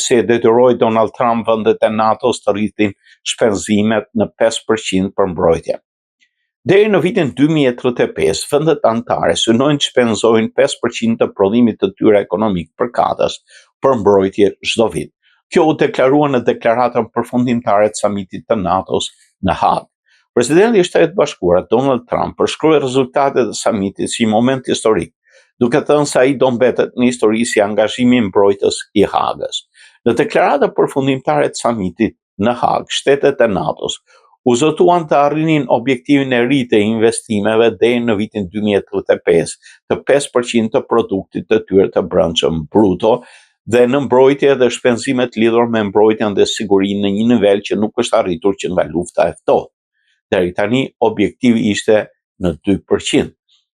si e detyroi Donald Trump vendet e NATO-s të rritin shpenzimet në 5% për mbrojtje. Deri në vitin 2035, vendet anëtare synojnë të shpenzojnë 5% të prodhimit të tyre ekonomik përkatës për mbrojtje çdo vit. Kjo u deklarua në deklaratën përfundimtare të samitit të NATO-s në Hag. Presidenti i Shtetit Bashkuar Donald Trump përshkroi rezultatet e samitit si moment historik, duke thënë se ai do mbetet në histori si angazhimi mbrojtës i Hagës. Në deklaratën përfundimtare të samitit në Hag, shtetet e NATO-s u zotuan të arrinin objektivin e ri të investimeve deri në vitin 2035 të 5% të produktit të tyre të brendshëm bruto dhe në mbrojtje dhe shpenzimet lidhur me mbrojtjen dhe sigurinë në një nivel që nuk është arritur që nga lufta e ftohtë. Deri tani objektivi ishte në 2%.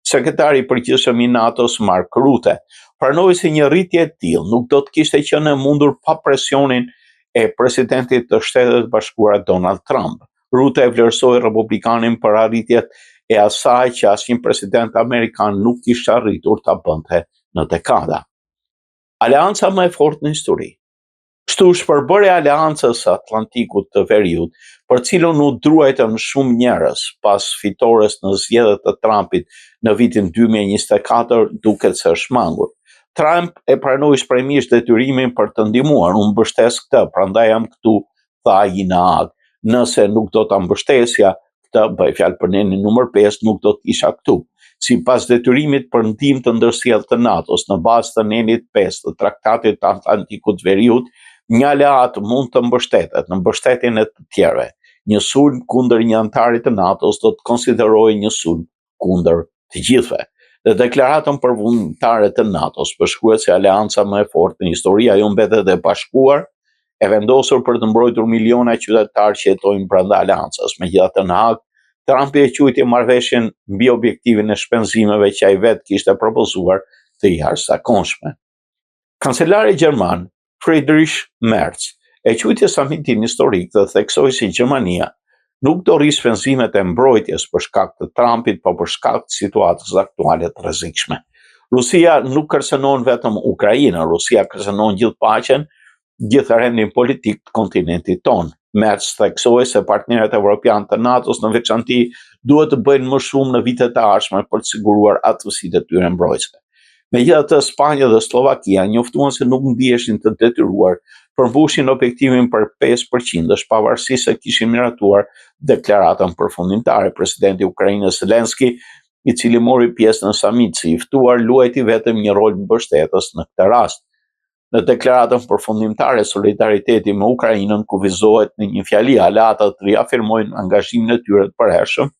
Sekretari i përgjithshëm i NATO-s Mark Rutte pranoi se një rritje e tillë nuk do të kishte qenë e mundur pa presionin e presidentit të Shtetit Bashkuar Donald Trump. Rutte e vlerësoi republikanin për arritjet e asaj që asnjë president amerikan nuk kishte arritur ta bënte në dekada. Aleanca më e fortë në histori. Kështu shpërbërja e Aleancës së Atlantikut të Veriut, për cilën u druajtën shumë njerëz pas fitores në zgjedhjet e Trumpit në vitin 2024, duket se është mangur. Trump e pranoi shpremisht detyrimin për të ndihmuar, unë mbështes këtë, prandaj jam këtu, tha ai në Hag. Nëse nuk do ta mbështesja këtë, bëj fjalë për nenin numër 5, nuk do të isha këtu. Sipas detyrimit për ndihmë të ndërsjellë të NATO-s në bazë të nenit 5 të Traktatit të Atlantikut të Veriut, një aleat mund të mbështetet në mbështetjen e të tjerëve. Një sulm kundër një antarit të NATO-s do të konsiderohej një sulm kundër të gjithëve. Në deklaratën përfundimtare të NATO-s përshkruhet se aleanca më e fortë në histori, ajo mbetet e bashkuar, e vendosur për të mbrojtur miliona qytetarë që jetojnë brenda aleancës. Megjithatë në Hag, Trumpi e quajti marrëveshjen mbi objektivin e shpenzimeve që ai vetë kishte propozuar të jashtëzakonshme. Kancelari gjerman Friedrich Merz e quajti samitin historik dhe theksoi se Gjermania nuk do rrisë shpenzimet e mbrojtjes për shkak të Trumpit, por për shkak të situatës aktuale të rrezikshme. Rusia nuk kërcënon vetëm Ukrainën, Rusia kërcënon gjithë paqen, gjithë rendin politik të kontinentit tonë. Merz theksoi se partnerët evropianë të NATO-s në veçanti duhet të bëjnë më shumë në vitet e ardhshme për të siguruar aftësitë e tyre mbrojtëse. Megjithatë, Spanja dhe Slovakia njoftuan se nuk ndiheshin të detyruar përmbushin objektivin për 5%, pavarësisht se kishin miratuar deklaratën përfundimtare. Presidenti i Ukrainës Zelensky, i cili mori pjesë në samit si i ftuar, luajti vetëm një rol mbështetës në këtë rast. Në deklaratën përfundimtare, solidariteti me Ukrainën kufizohet në një fjali, aleatët riafirmojnë angazhimin e tyre të përhershëm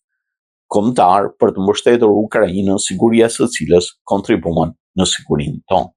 kombëtar për të mbështetur Ukrainën, siguria së cilës kontribuan në sigurinë tonë.